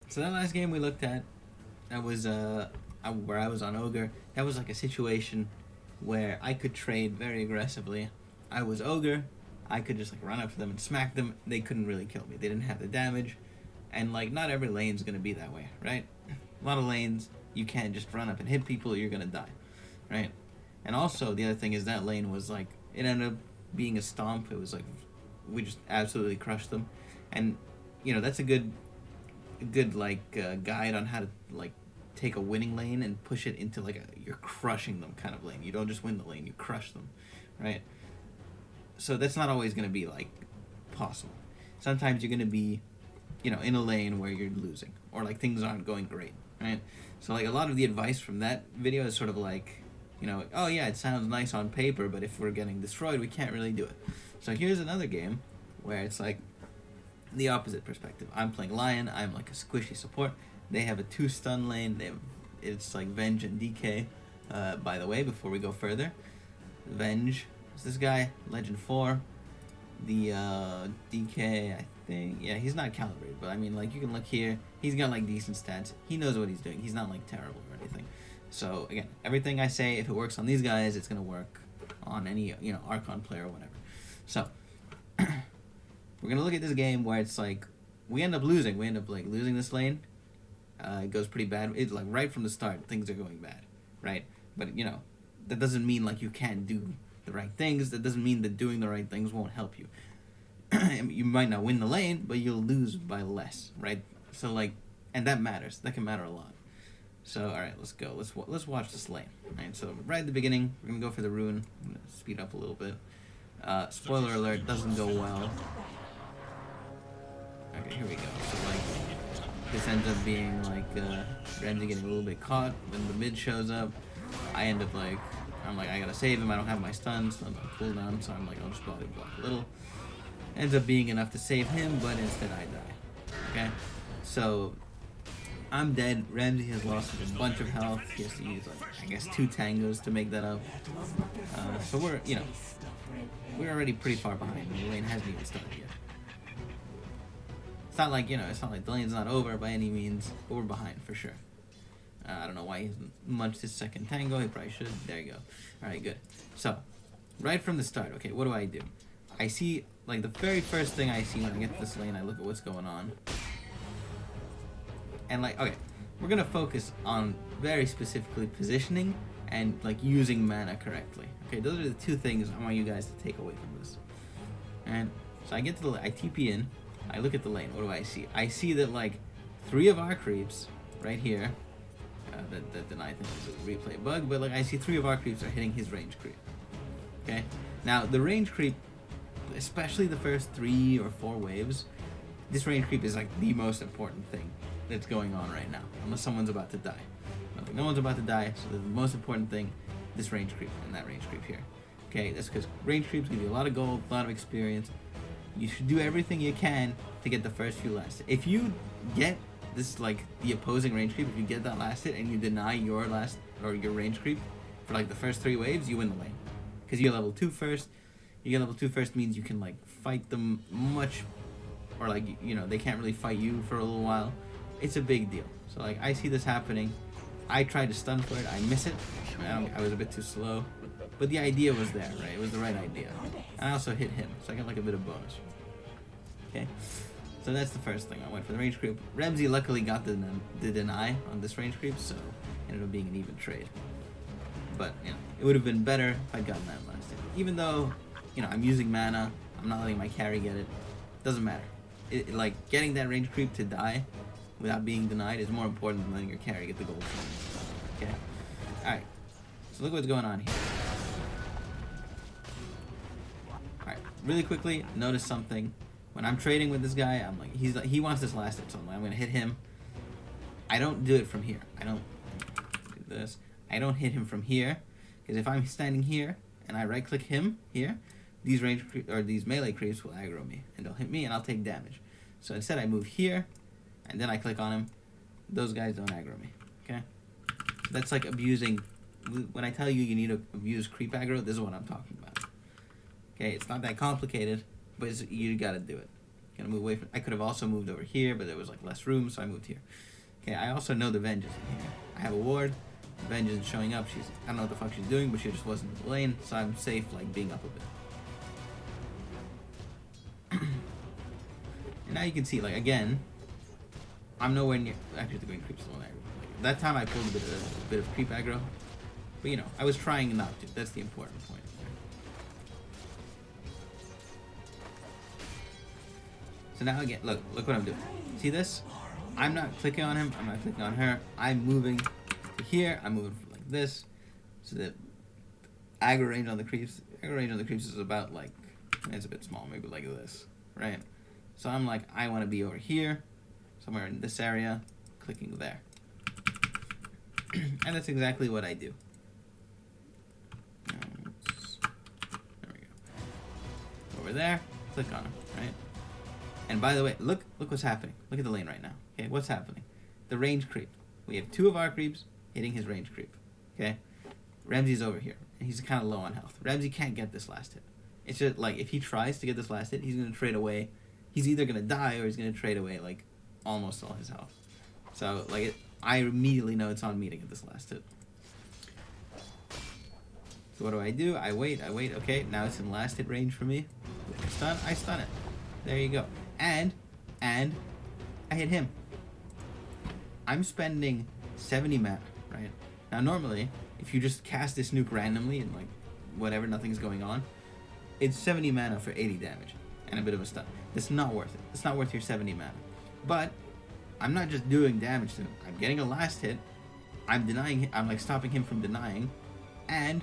So that last game we looked at, that was where I was on Ogre. That was like a situation where I could trade very aggressively. I was Ogre. I could just like run up to them and smack them. They couldn't really kill me. They didn't have the damage, and like not every lane's gonna be that way, right? A lot of lanes you can't just run up and hit people. You're gonna die, right? And also the other thing is that lane was like it ended up being a stomp. It was like we just absolutely crushed them, and that's a good like guide on how to like take a winning lane and push it into like you're crushing them kind of lane. You don't just win the lane, you crush them, right? So that's not always going to be like possible. Sometimes you're going to be in a lane where you're losing or like things aren't going great, right? So like a lot of the advice from that video is sort of like oh yeah, it sounds nice on paper, but if we're getting destroyed we can't really do it. So here's another game where it's like the opposite perspective. I'm playing Lion. I'm like a squishy support. They have a 2 stun lane. It's like Venge and DK. By the way, before we go further, Venge is this guy, Legend 4. The DK, I think, yeah, he's not calibrated, but I mean, like, you can look here. He's got like decent stats. He knows what he's doing. He's not like terrible or anything. So again, everything I say, if it works on these guys, it's gonna work on any Archon player or whatever. So we're gonna look at this game where it's like we end up losing. We end up like losing this lane. It goes pretty bad. It's like right from the start, things are going bad, right? But that doesn't mean like you can't do the right things. That doesn't mean that doing the right things won't help you. You might not win the lane, but you'll lose by less, right? So like, and that matters. That can matter a lot. So all right, let's go. Let's watch this lane. All right. So right at the beginning, we're gonna go for the rune. I'm gonna speed up a little bit. Spoiler alert, doesn't go well. Okay, here we go. So like, this ends up being like Renzi getting a little bit caught when the mid shows up. I end up like, I'm like, I gotta save him. I don't have my stuns on cooldown, so I'm like, I'll just body block a little. Ends up being enough to save him, but instead I die. Okay, so I'm dead. Ramsey has lost a bunch of health. He has to use like, I guess 2 tangos to make that up. So we're already pretty far behind. The lane hasn't even started yet. It's not like it's not like the lane's not over by any means, but we're behind for sure. I don't know why he hasn't munched his second tango. He probably should. There you go. All right, good. So, right from the start, okay, what do? I see like the very first thing I see when I get to this lane. I look at what's going on, and like, okay, we're gonna focus on very specifically positioning and like using mana correctly. Okay, those are the 2 things I want you guys to take away from this. And so I get to I TP in. I look at the lane. What do I see? I see that like 3 of our creeps right here. That deny thing is a replay bug, but like I see 3 of our creeps are hitting his range creep. Okay. Now the range creep, especially the first 3 or 4 waves, this range creep is like the most important thing that's going on right now. Unless someone's about to die. Like, no one's about to die, so the most important thing, this range creep and that range creep here. Okay, that's because range creeps give you a lot of gold, a lot of experience. You should do everything you can to get the first few last. If you get this, like, the opposing range creep, if you get that last hit and you deny your last, or your range creep for, like, the first 3 waves, you win the lane. Because you get level 2 first. You get level 2 first means you can, like, fight them much, or, like, they can't really fight you for a little while. It's a big deal. So, like, I see this happening. I tried to stun for it. I miss it. I was a bit too slow. But the idea was there, right? It was the right idea. And I also hit him, so I got, like, a bit of bonus. Okay? So that's the first thing. I went for the range creep. Ramsey luckily got the deny on this range creep, so it ended up being an even trade. But, it would have been better if I'd gotten that last hit. Even though, I'm using mana, I'm not letting my carry get it. Doesn't matter. Like, getting that range creep to die without being denied is more important than letting your carry get the gold. Okay? Alright. So look what's going on here. Alright. Really quickly, notice something. When I'm trading with this guy, I'm like, he wants this last hit, so I'm going to hit him. I don't do it from here. I don't do this. I don't hit him from here, because if I'm standing here and I right click him here, these these melee creeps will aggro me and they'll hit me and I'll take damage. So instead I move here and then I click on him. Those guys don't aggro me. Okay? That's like abusing. When I tell you you need to abuse creep aggro, this is what I'm talking about. Okay, it's not that complicated, but you gotta do it. Gonna move away from. I could have also moved over here, but there was like less room, so I moved here. Okay, I also know the Venge is in here. I have a ward. The Venge isn't showing up. I don't know what the fuck she's doing, but she just wasn't in the lane, so I'm safe, like, being up a bit. And now you can see, like, again, I'm nowhere near. Actually, the green creep's the one aggro. Like, that time I pulled a bit of creep aggro, but you know, I was trying not to. That's the important point. So now again, look what I'm doing. See this? I'm not clicking on him. I'm not clicking on her. I'm moving to here. I'm moving like this. So the aggro range on the creeps. Aggro range on the creeps is about like, it's a bit small, maybe like this, right? So I'm like, I want to be over here, somewhere in this area, clicking there. And that's exactly what I do. There we go. Over there, click on him, right? And by the way, look what's happening. Look at the lane right now. Okay, what's happening? The range creep. We have 2 of our creeps hitting his range creep. Okay? Ramsey's over here. And he's kind of low on health. Ramsey can't get this last hit. It's just like, if he tries to get this last hit, he's going to trade away. He's either going to die or he's going to trade away, like, almost all his health. So, like, I immediately know it's on me to get this last hit. So what do? I wait. Okay, now it's in last hit range for me. I stun it. There you go. And I hit him. I'm spending 70 mana, right? Now normally, if you just cast this nuke randomly and like whatever, nothing's going on, it's 70 mana for 80 damage and a bit of a stun. It's not worth it. It's not worth your 70 mana. But I'm not just doing damage to him. I'm getting a last hit. I'm denying him. I'm like stopping him from denying. And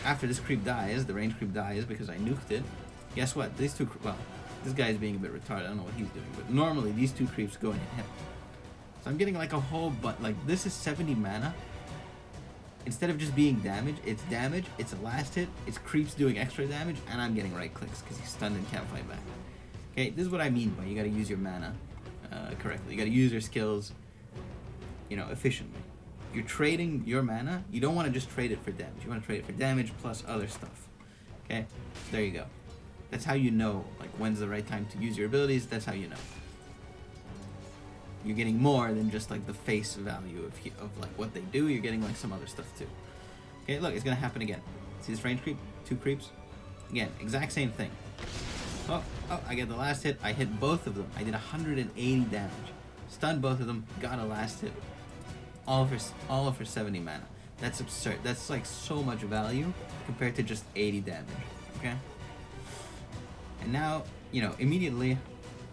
after this creep dies, the range creep dies because I nuked it. Guess what? These two, well, this guy's being a bit retarded. I don't know what he's doing, but normally these 2 creeps go and hit him. So I'm getting like a whole like this is 70 mana. Instead of just being damage, it's a last hit, it's creeps doing extra damage, and I'm getting right clicks because he's stunned and can't fight back. Okay, this is what I mean by you gotta use your mana correctly. You gotta use your skills, you know, efficiently. If you're trading your mana, you don't want to just trade it for damage. You want to trade it for damage plus other stuff. Okay, so there you go. That's how you know, like, when's the right time to use your abilities. That's how you know. You're getting more than just, like, the face value of like, what they do. You're getting, like, some other stuff, too. Okay, look, it's going to happen again. See this range creep? 2 creeps? Again, exact same thing. Oh, I get the last hit. I hit both of them. I did 180 damage. Stunned both of them. Got a last hit. All for 70 mana. That's absurd. That's, like, so much value compared to just 80 damage. Okay? And now, you know, immediately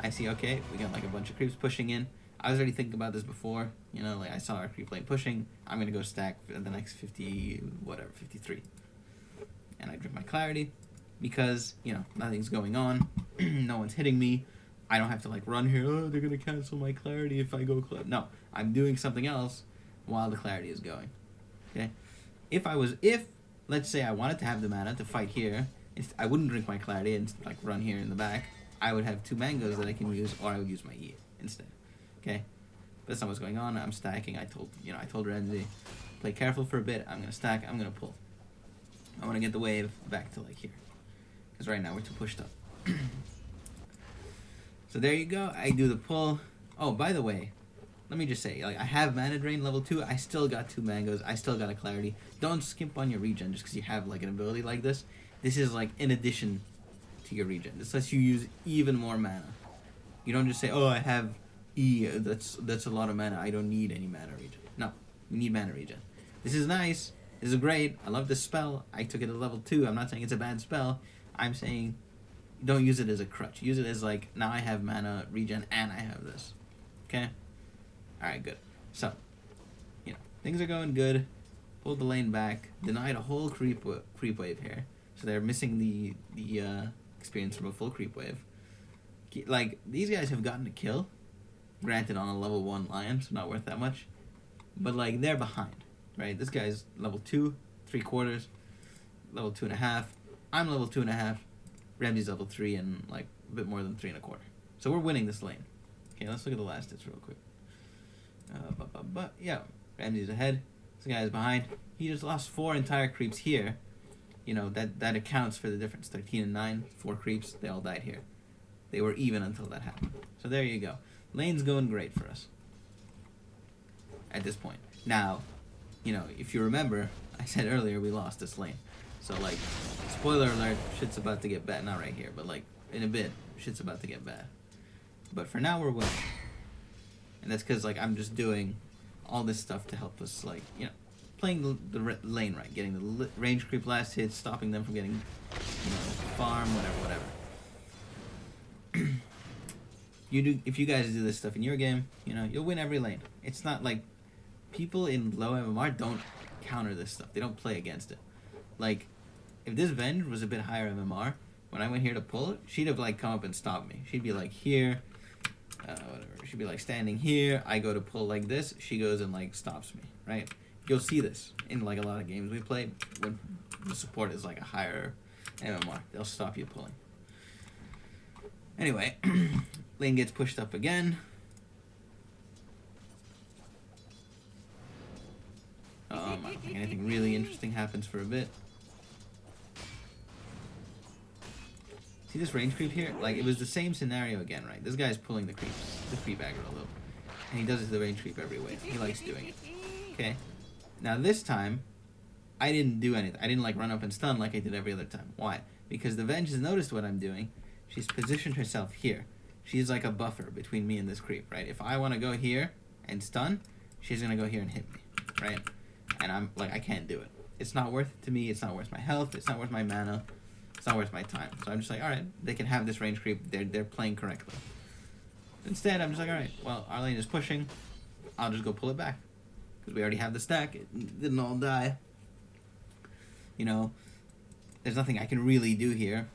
I see, okay, we got like a bunch of creeps pushing in. I was already thinking about this before, you know, like I saw our creep lane pushing. I'm going to go stack for the next 53. And I drink my clarity because, you know, nothing's going on. No one's hitting me. I don't have to like run here. Oh, they're going to cancel my clarity if I go No, I'm doing something else while the clarity is going. Okay? If let's say I wanted to have the mana to fight here, I wouldn't drink my clarity and like run here in the back. I would have 2 mangoes that I can use, or I would use my E instead. Okay, but that's not what's going on. I'm stacking. I told Ramsey, play careful for a bit. I'm gonna stack. I'm gonna pull. I want to get the wave back to like here, because right now we're too pushed up. So there you go. I do the pull. Oh, by the way, let me just say, like, I have mana drain level 2. I still got 2 mangoes. I still got a clarity. Don't skimp on your regen just because you have like an ability like this. This is like in addition to your regen. This lets you use even more mana. You don't just say, oh, I have E, that's a lot of mana. I don't need any mana regen. No, you need mana regen. This is nice. This is great. I love this spell. I took it at level 2. I'm not saying it's a bad spell. I'm saying don't use it as a crutch. Use it as like, now I have mana regen and I have this. Okay? Alright, good. So, you know, things are going good. Pulled the lane back. Denied a whole creep wave here. So they're missing the experience from a full creep wave. Like, these guys have gotten a kill. Granted, on a level 1 Lion, so not worth that much. But, like, they're behind, right? This guy's level 2, 3/4, level 2.5. I'm level 2.5. Ramsey's level 3 and, like, a bit more than 3.25. So we're winning this lane. Okay, let's look at the last hits real quick. Yeah, Ramsey's ahead. This guy's behind. He just lost 4 entire creeps here. You know, that accounts for the difference. 13 and 9, 4 creeps, they all died here. They were even until that happened. So there you go. Lane's going great for us at this point. Now, you know, if you remember, I said earlier we lost this lane. So, like, spoiler alert, shit's about to get bad. Not right here, but, like, in a bit, shit's about to get bad. But for now, we're winning. And that's because, like, I'm just doing all this stuff to help us, like, you know, playing the lane right, getting the range creep last hits, stopping them from getting, you know, farm, whatever. If you guys do this stuff in your game, you know, you'll win every lane. It's not like people in low MMR don't counter this stuff. They don't play against it. Like, if this Venge was a bit higher MMR, when I went here to pull it, she'd have, like, come up and stopped me. She'd be, like, here, whatever. She'd be, like, standing here. I go to pull like this. She goes and, like, stops me, right? You'll see this in, like, a lot of games we play when the support is, like, a higher MMR. They'll stop you pulling. Anyway, lane gets pushed up again. I don't think anything really interesting happens for a bit. See this range creep here? Like, it was the same scenario again, right? This guy's pulling the creep aggro a little. And he does it to the range creep every way. He likes doing it. Okay? Now this time, I didn't do anything. I didn't, like, run up and stun like I did every other time. Why? Because the Venge has noticed what I'm doing. She's positioned herself here. She's like a buffer between me and this creep, right? If I want to go here and stun, she's going to go here and hit me, right? And I'm like, I can't do it. It's not worth it to me. It's not worth my health. It's not worth my mana. It's not worth my time. So I'm just like, all right, they can have this range creep. They're playing correctly. Instead, I'm just like, all right, well, our lane is pushing. I'll just go pull it back. Because we already have the stack. It didn't all die. You know, there's nothing I can really do here.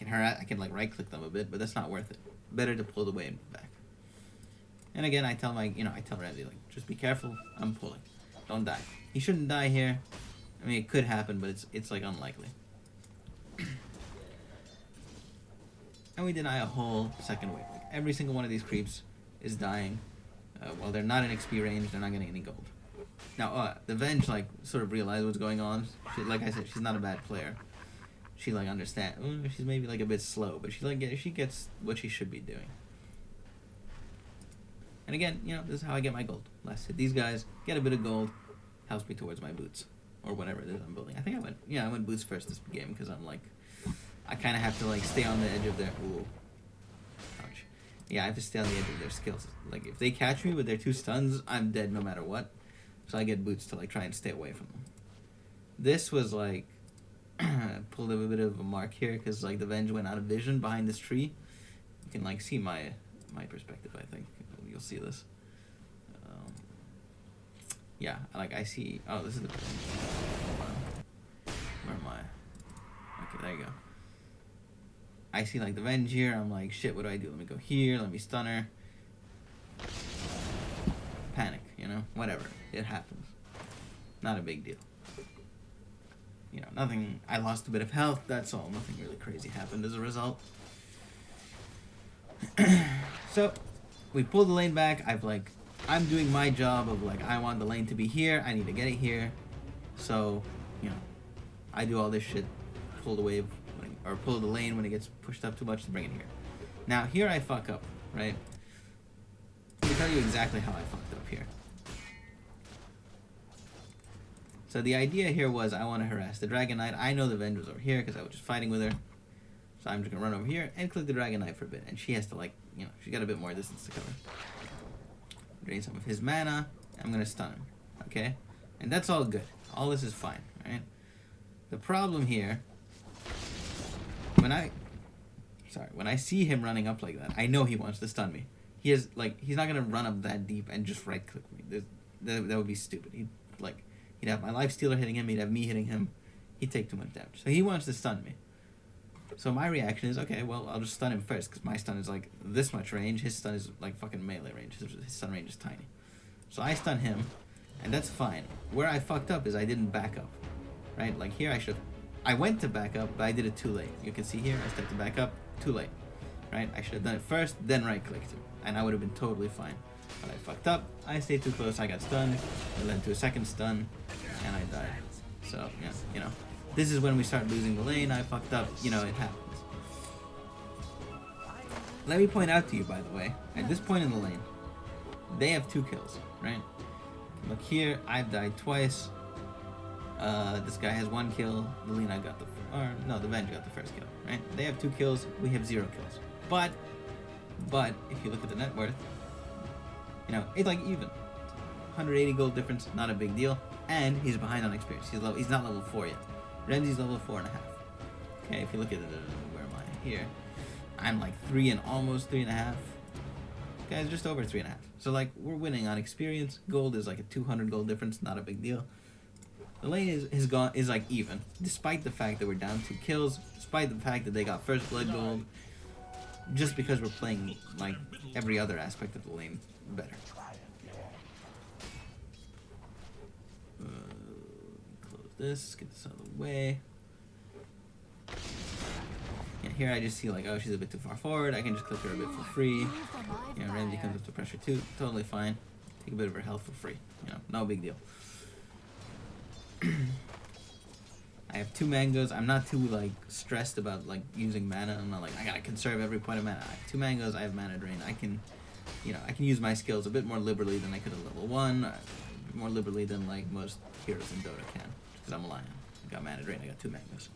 I can like right-click them a bit, but that's not worth it. Better to pull the way and back. And again, I tell Randy, like, just be careful. I'm pulling. Don't die. He shouldn't die here. I mean, it could happen, but it's like unlikely. And we deny a whole second wave. Like, every single one of these creeps is dying. While they're not in XP range, they're not getting any gold. Now, the Venge, like, sort of realized what's going on. Like I said, she's not a bad player. She, like, understands. She's maybe, like, a bit slow, but she gets what she should be doing. And again, you know, this is how I get my gold. Last hit these guys, get a bit of gold, helps me towards my boots. Or whatever it is I'm building. I think I went boots first this game, because I'm, like, I kind of have to, like, stay on the edge of their... Ooh. Ouch. Yeah, I have to stay on the edge of their skills. Like, if they catch me with their 2 stuns, I'm dead no matter what. So I get boots to, like, try and stay away from them. This was, like... pulled a bit of a mark here because like the Venge went out of vision behind this tree. You can like see my perspective. I think you'll see this. Yeah, like I see. Oh, this is the. Where am I? Okay, there you go. I see like the Venge here. I'm like, shit. What do I do? Let me go here. Let me stun her. Panic. You know, whatever. It happens. Not a big deal. You know, nothing, I lost a bit of health, that's all. Nothing really crazy happened as a result. So, we pulled the lane back. I'm doing my job of, like, I want the lane to be here. I need to get it here. So, you know, I do all this shit. Pull the wave, or pull the lane when it gets pushed up too much to bring it here. Now, here I fuck up, right? Let me tell you exactly how I fucked up here. So the idea here was I want to harass the Dragon Knight. I know the Venge was over here because I was just fighting with her. So I'm just going to run over here and click the Dragon Knight for a bit. And she has to, like, you know, she's got a bit more distance to cover. Drain some of his mana. I'm going to stun him. Okay? And that's all good. All this is fine, right? The problem here, when I see him running up like that, I know he wants to stun me. He's not going to run up that deep and just right-click me. That would be stupid. He'd have my life stealer hitting him, he'd have me hitting him, he'd take too much damage. So he wants to stun me. So my reaction is, okay, well, I'll just stun him first, because my stun is like this much range, his stun is like fucking melee range, his stun range is tiny. So I stun him, and that's fine. Where I fucked up is I didn't back up, right? Like here I went to back up, but I did it too late. You can see here, I stepped to back up, too late, right? I should have done it first, then right-clicked it, and I would have been totally fine. But I fucked up, I stayed too close, I got stunned, it led to a second stun, and I died. So, yeah, you know, this is when we start losing the lane, I fucked up, you know, it happens. Let me point out to you, by the way, at this point in the lane, they have 2 kills, right? Look here, I've died twice. This guy has 1 kill. The Lina got the, the Venge got the first kill, right? They have 2 kills. We have 0 kills. But if you look at the net worth, you know, it's like even. 180 gold difference, not a big deal. And he's behind on experience. He's not level 4 yet. Remzi's level 4.5. Okay, if you look at it, where am I? Here. I'm like 3 and almost 3.5. Guys, just over 3.5. So like we're winning on experience. Gold is like a 200 gold difference, not a big deal. The lane is like even, despite the fact that we're down 2 kills, despite the fact that they got first blood gold, just because we're playing like every other aspect of the lane better. Close this, get this out of the way. Yeah, here I just see like, oh, she's a bit too far forward. I can just click her a bit for free. You know, Remzi comes up to pressure too, totally fine. Take a bit of her health for free. You know, no big deal. I have 2 mangoes. I'm not too like stressed about like using mana. I'm not like I gotta conserve every point of mana. I have 2 mangoes. I have mana drain. I can, you know, I can use my skills a bit more liberally than I could at level 1. More liberally than like most heroes in Dota can, because I'm a lion. I got mana drain. I got 2 mangoes.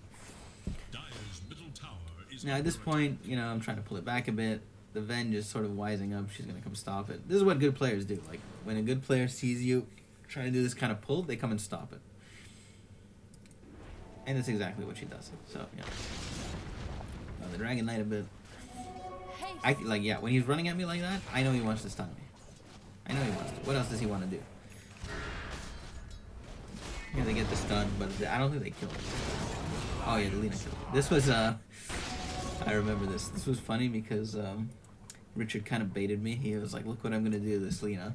Now at this point, you know, I'm trying to pull it back a bit. The Venge is sort of wising up. She's gonna come stop it. This is what good players do. Like when a good player sees you trying to do this kind of pull, they come and stop it. And that's exactly what she does. So, yeah. The Dragon Knight a bit. When he's running at me like that, I know he wants to stun me. I know he wants to. What else does he want to do? Here they get the stun, but I don't think they kill him. Oh yeah, the Lina killed him. This was, I remember this. This was funny because, Richard kind of baited me. He was like, look what I'm going to do to this Lina.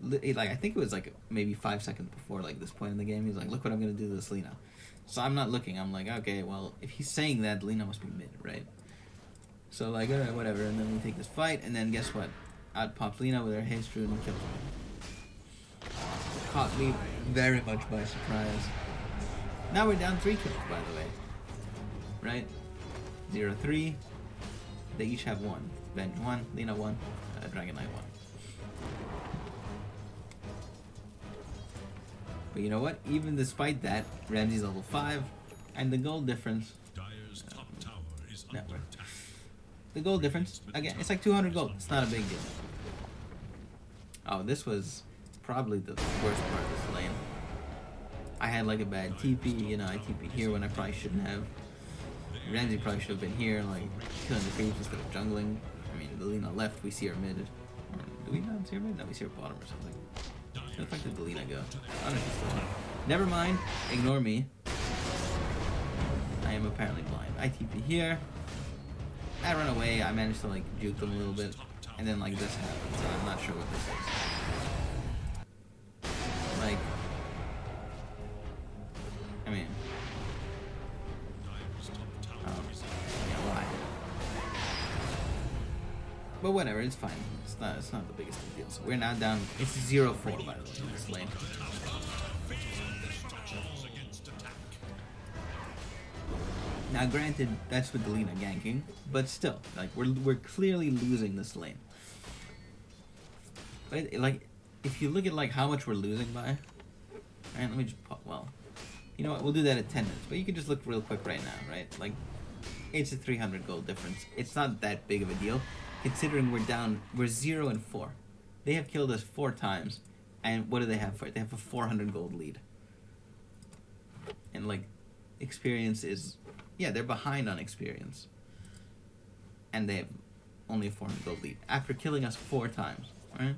Like, I think it was like maybe 5 seconds before like this point in the game. He was like, look what I'm going to do to this Lina. So I'm not looking. I'm like, okay, well, if he's saying that, Lina must be mid, right? So like, alright, whatever. And then we take this fight, and then guess what? Out pops Lina with her haste rune and kills me. Caught me very much by surprise. Now we're down 3 kills, by the way. Right? 0-3. They each have 1. Venge 1, Lina 1, Dragon Knight 1. But you know what? Even despite that, Remzi's level 5, and the gold difference. The gold difference, again, it's like 200 gold. It's not a big deal. Oh, this was probably the worst part of this lane. I had like a bad TP, you know, I TP'd here when I probably shouldn't have. Remzi probably should have been here, like, killing the creeps instead of jungling. I mean, the Lina left, we see her mid. Do we not see her mid? No, we see her bottom or something. Where the fuck did the Lina go? I don't know if she's still on. Never mind. Ignore me. I am apparently blind. I TP here. I run away. I managed to like juke them a little bit. And then like this happens. So I'm not sure what this is. Like, I mean, yeah, why? But whatever, it's fine. It's not the biggest of deals. We're now down. It's 0-4 by the way in this lane. Now, granted, that's with the Lina ganking, but still, like we're clearly losing this lane. But like, if you look at like how much we're losing by, right? Let me just well, you know what? We'll do that at 10 minutes. But you can just look real quick right now, right? Like, it's a 300 gold difference. It's not that big of a deal, considering we're 0-4. They have killed us 4 times, and what do they have for it? They have a 400 gold lead. And like, experience is, yeah, they're behind on experience, and they have only a 400 gold lead after killing us 4 times. Right?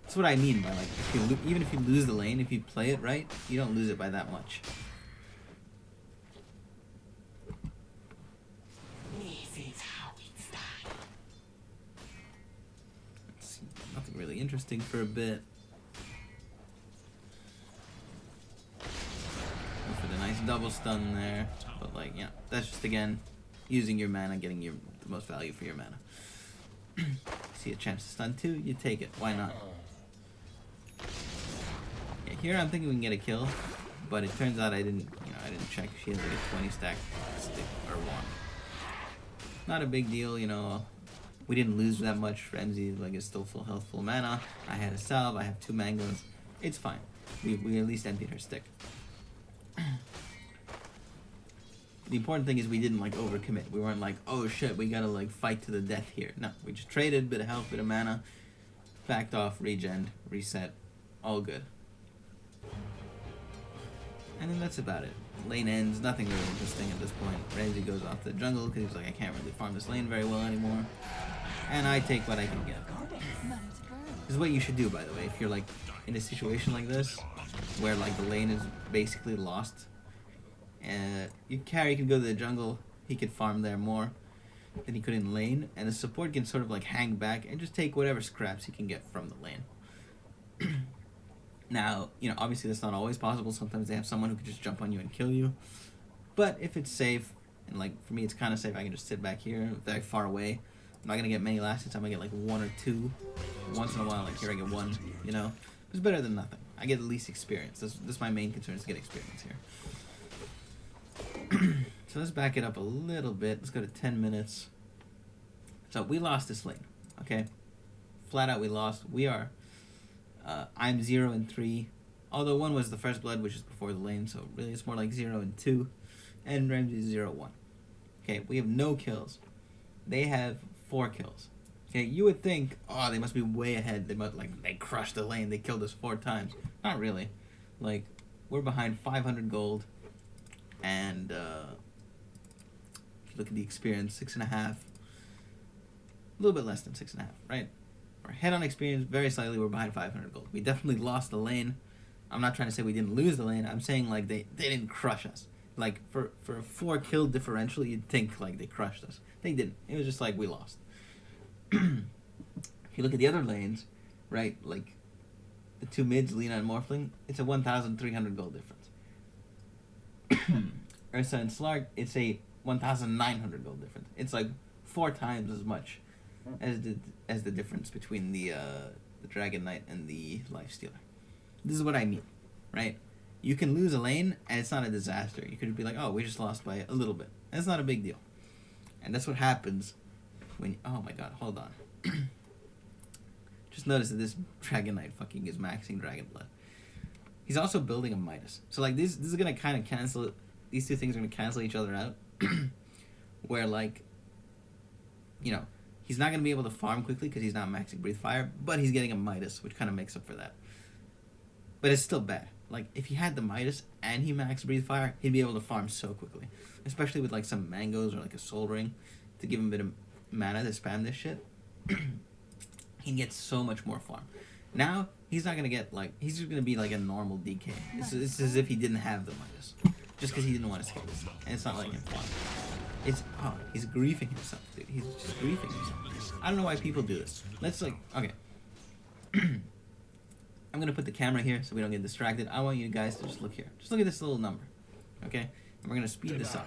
That's what I mean by like, even if you lose the lane, if you play it right, you don't lose it by that much. Let's see, nothing really interesting for a bit. Go for the nice double stun there, but like, yeah, that's just again using your mana, getting the most value for your mana. See a chance to stun too, you take it. Why not? Yeah, here I'm thinking we can get a kill, but it turns out I didn't check. She has like a 20 stack stick or one. Not a big deal, you know. We didn't lose that much. Ramsey like is still full health, full mana. I had a salve. I have 2 mangoes. It's fine. We at least emptied her stick. The important thing is we didn't like overcommit. We weren't like, oh shit, we gotta like fight to the death here. No, we just traded, bit of health, bit of mana, backed off, regen, reset, all good. And then that's about it. Lane ends, nothing really interesting at this point. Ramsey goes off to the jungle because he's like, I can't really farm this lane very well anymore. And I take what I can get. This is what you should do, by the way, if you're like in a situation like this, where like the lane is basically lost. Your carry can go to the jungle, he could farm there more than he could in lane, and the support can sort of like hang back and just take whatever scraps he can get from the lane. Now, you know, obviously that's not always possible. Sometimes they have someone who can just jump on you and kill you. But if it's safe, and like for me it's kind of safe, I can just sit back here, very far away. I'm not going to get many last hits, I'm going to get like 1 or 2. Once in a while, like here I get 1, you know. It's better than nothing. I get at least experience. That's my main concern, is to get experience here. So let's back it up a little bit. Let's go to 10 minutes. So we lost this lane, okay? Flat out we lost. We are... I'm 0 and 3. Although 1 was the first blood, which is before the lane, so really it's more like 0 and 2. And Ramsey's 0-1. Okay, we have no kills. They have 4 kills. Okay, you would think, oh, they must be way ahead. They must, like, they crushed the lane. They killed us 4 times. Not really. Like, we're behind 500 gold. And, if you look at the experience, 6.5. A little bit less than 6.5, right? We're ahead on experience, very slightly. We're behind 500 gold. We definitely lost the lane. I'm not trying to say we didn't lose the lane. I'm saying, like, they didn't crush us. Like, for a 4 kill differential, you'd think, like, they crushed us. They didn't. It was just like, we lost. If you look at the other lanes, right, like, the 2 mids, Lina and Morphling, it's a 1,300 gold difference. Ursa and Slark, it's a 1,900 gold difference. It's, like, 4 times as much as the difference between the Dragon Knight and the Lifestealer. This is what I mean, right? You can lose a lane, and it's not a disaster. You could be like, oh, we just lost by a little bit. That's not a big deal. And that's what happens when... Oh my god, hold on. Just notice that this Dragon Knight fucking is maxing Dragon Blood. He's also building a Midas. So, like, this is going to kind of cancel... These two things are going to cancel each other out. Where, like, you know, he's not going to be able to farm quickly because he's not maxing Breathe Fire, but he's getting a Midas, which kind of makes up for that. But it's still bad. Like, if he had the Midas and he maxed Breathe Fire, he'd be able to farm so quickly. Especially with, like, some mangoes or, like, a Soul Ring to give him a bit of mana to spam this shit. He'd get so much more farm. Now, he's not going to get, like... He's just going to be, like, a normal DK. It's as if he didn't have the Midas. Just because he didn't want to skip this. And it's not like him farm. It's... Oh, he's griefing himself, dude. He's just griefing himself. I don't know why people do this. Let's, like... Okay. I'm going to put the camera here so we don't get distracted. I want you guys to just look here. Just look at this little number. Okay? And we're going to speed this up.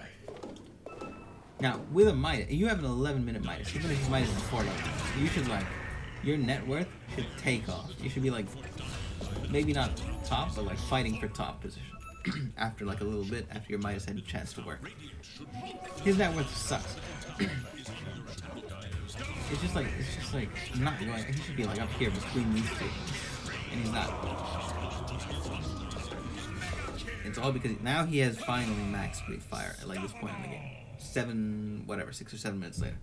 Now, with a Midas, you have an 11-minute Midas. Even if your Midas is 4 levels, you should, like... Your net worth should take off. You should be, like... Maybe not top, but, like, fighting for top position. After, like, a little bit, after your Midas had a chance to work. His net worth sucks. It's just like, not going... He should be, like, up here between these two. And he's not. It's all because now he has finally max Breathe Fire at like this point in the game. 6 or 7 minutes later.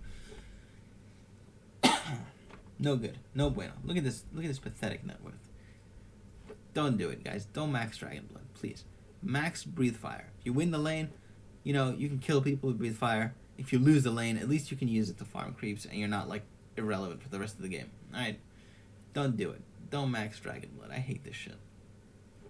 No good. No bueno. Look at this pathetic net worth. Don't do it, guys. Don't max Dragon Blood, please. Max Breathe Fire. If you win the lane, you know, you can kill people with Breathe Fire. If you lose the lane, at least you can use it to farm creeps and you're not like irrelevant for the rest of the game. Alright? Don't do it. Don't max Dragon Blood. I hate this shit.